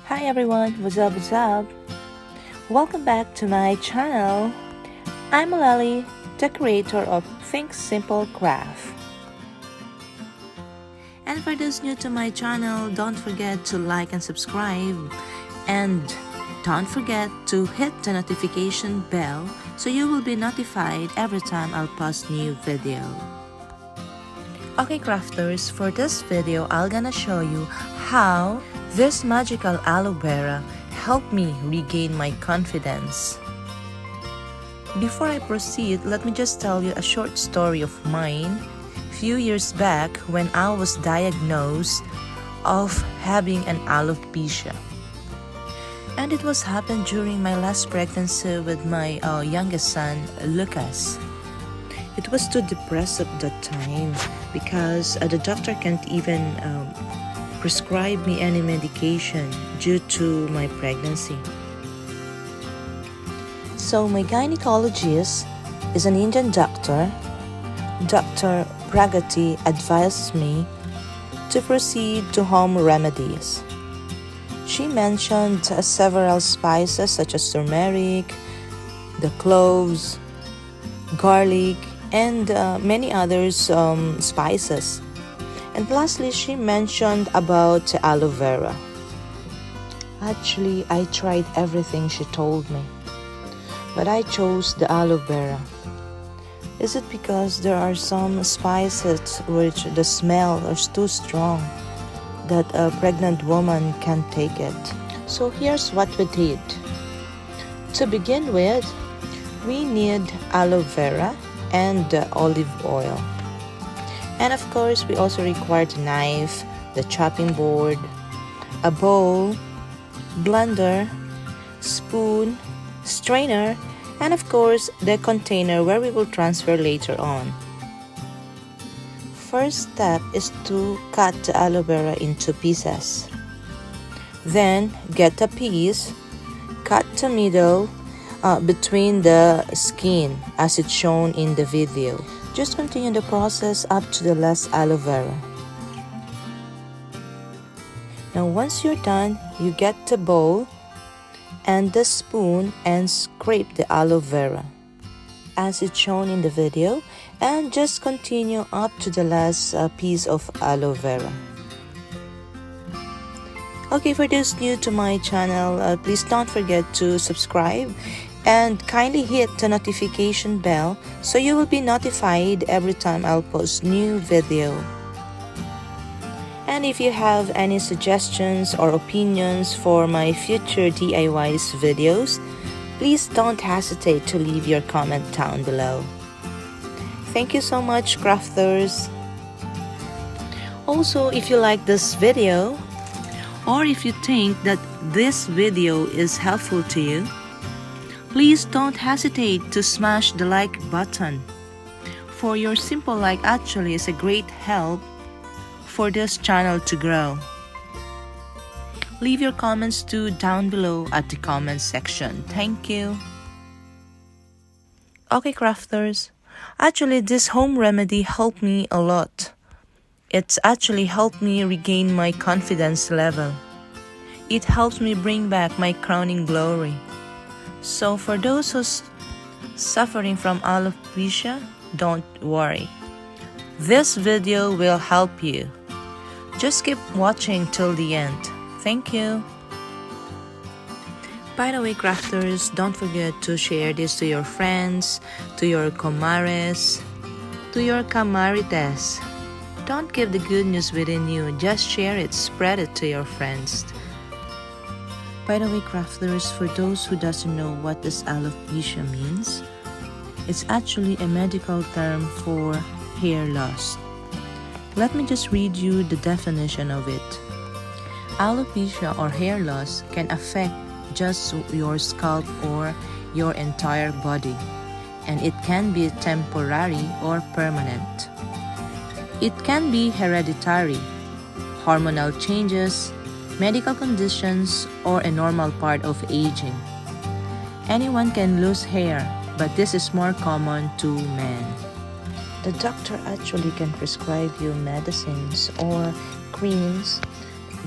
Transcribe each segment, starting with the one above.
Hi everyone, what's up, what's up? Welcome back to my channel. I'm Lali, the creator of Think Simple Craft. And for those new to my channel, don't forget to like and subscribe. And don't forget to hit the notification bell so you will be notified every time I'll post new video. Okay crafters, for this video, I'm gonna show you how this magical aloe vera helped me regain my confidence. Before I proceed, let me just tell you a short story of mine. Few years back when I was diagnosed of having an alopecia. And it was happened during my last pregnancy with my youngest son, Lucas. It was too depressed at that time because the doctor can't even prescribe me any medication due to my pregnancy. So my gynecologist is an Indian doctor. Dr. Pragati advised me to proceed to home remedies. She mentioned several spices such as turmeric, the cloves, garlic, and many others spices. And lastly, she mentioned about aloe vera. Actually, I tried everything she told me, but I chose the aloe vera. Is it because there are some spices which the smell is too strong that a pregnant woman can't take it? So here's what we did. To begin with, we need aloe vera and olive oil. And of course, we also required a knife, the chopping board, a bowl, blender, spoon, strainer, and of course, the container where we will transfer later on. First step is to cut the aloe vera into pieces. Then get a piece, cut the middle between the skin as it's shown in the video. Just continue the process up to the last aloe vera. Now once you're done, you get the bowl and the spoon and scrape the aloe vera as it's shown in the video, and just continue up to the last piece of aloe vera. Okay, for those new to my channel, please don't forget to subscribe and kindly hit the notification bell so you will be notified every time I'll post new video. And if you have any suggestions or opinions for my future DIYs videos, please don't hesitate to leave your comment down below. Thank you so much, crafters. Also, if you like this video, or if you think that this video is helpful to you, please don't hesitate to smash the like button. For your simple like actually is a great help for this channel to grow. Leave your comments too down below at the comment section. Thank you. Okay crafters, actually this home remedy helped me a lot. It's actually helped me regain my confidence level. It helps me bring back my crowning glory. So for those who's suffering from alopecia, don't worry. This video will help you. Just keep watching till the end. Thank you. By the way, crafters, don't forget to share this to your friends, to your comares, to your camarites. Don't keep the good news within you. Just share it, spread it to your friends. By the way, crafters, for those who doesn't know what this alopecia means, it's actually a medical term for hair loss. Let me just read you the definition of it. Alopecia or hair loss can affect just your scalp or your entire body, and it can be temporary or permanent. It can be hereditary, hormonal changes, medical conditions, or a normal part of aging. Anyone can lose hair, but this is more common to men. The doctor actually can prescribe you medicines or creams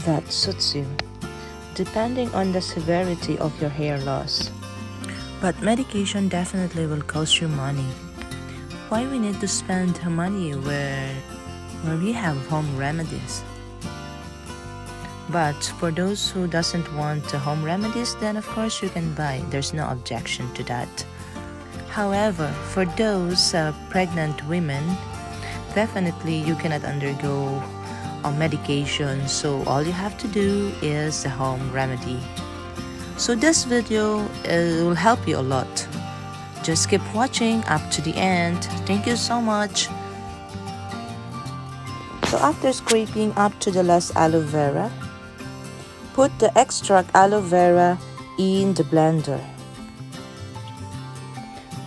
that suits you. depending on the severity of your hair loss. But medication definitely will cost you money. Why we need to spend money where we have home remedies? But for those who doesn't want home remedies, then of course you can buy. There's no objection to that. However, for those pregnant women, definitely you cannot undergo a medication, so all you have to do is a home remedy. So this video will help you a lot. Just keep watching up to the end. Thank you so much. So after scraping up to the last aloe vera, put the extract aloe vera in the blender.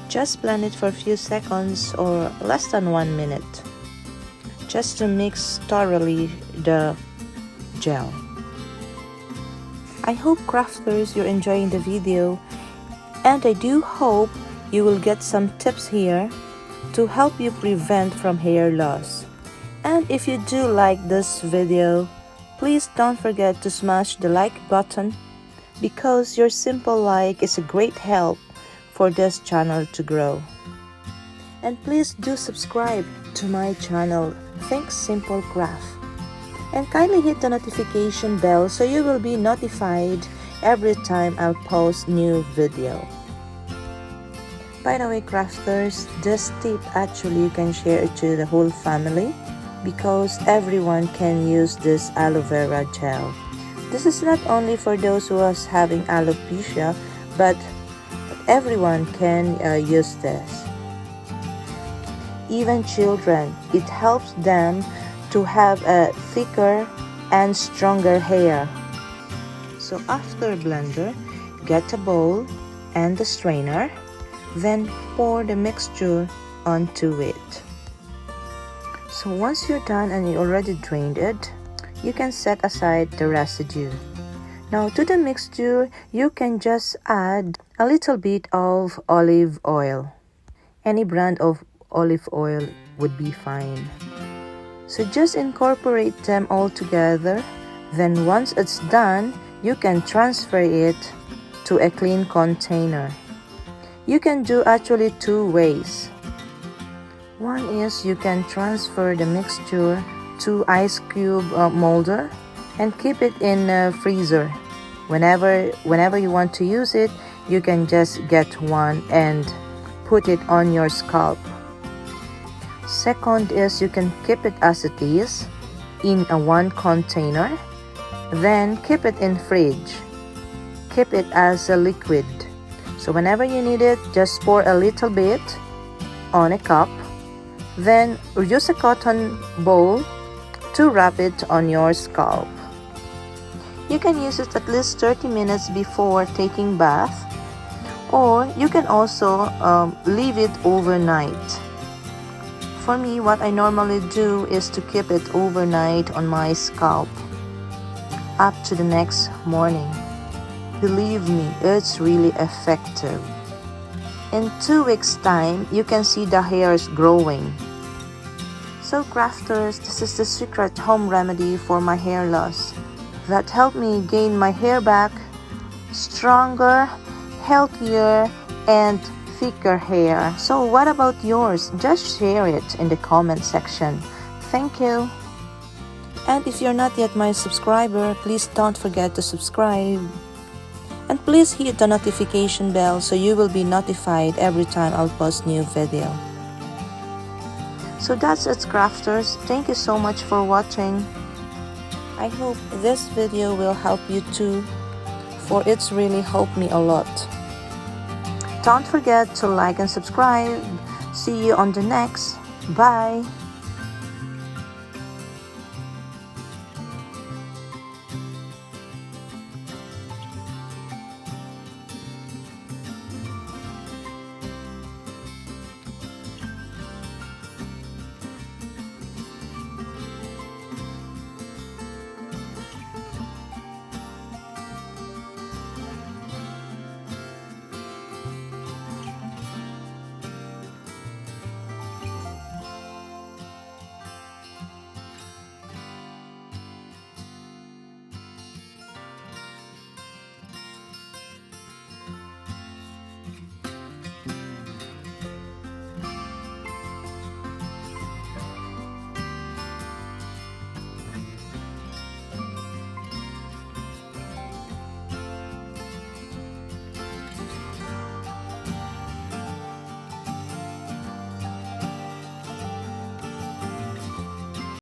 Just blend it for a few seconds or less than 1 minute, just to mix thoroughly the gel. I hope crafters you're enjoying the video, and I do hope you will get some tips here to help you prevent from hair loss. And if you do like this video, please don't forget to smash the like button, because your simple like is a great help for this channel to grow. And please do subscribe to my channel, Think Simple Craft, and kindly hit the notification bell so you will be notified every time I'll post new video. By the way, crafters, this tip actually you can share it to the whole family, because everyone can use this aloe vera gel. This is not only for those who are having alopecia, but everyone can use this. Even children, it helps them to have a thicker and stronger hair. So after blender, get a bowl and the strainer, then pour the mixture onto it. So once you're done and you already drained it, you can set aside the residue. Now to the mixture, you can just add a little bit of olive oil. Any brand of olive oil would be fine. So just incorporate them all together. Then once it's done, you can transfer it to a clean container. You can do actually two ways. One is you can transfer the mixture to ice cube molder and keep it in a freezer. Whenever you want to use it, you can just get one and put it on your scalp. Second is you can keep it as it is in a one container, then keep it in fridge. Keep it as a liquid. So whenever you need it, just pour a little bit on a cup, then use a cotton bowl to wrap it on your scalp. You can use it at least 30 minutes before taking bath, or you can also leave it overnight. For me, what I normally do is to keep it overnight on my scalp up to the next morning. Believe me, it's really effective. In 2 weeks' time, you can see the hairs growing. So crafters, this is the secret home remedy for my hair loss that helped me gain my hair back, stronger, healthier, and thicker hair. So what about yours? Just share it in the comment section. Thank you. And if you're not yet my subscriber, please don't forget to subscribe. And please hit the notification bell so you will be notified every time I'll post new video. So that's it, crafters. Thank you so much for watching. I hope this video will help you too, for it's really helped me a lot. Don't forget to like and subscribe. See you on the next. Bye.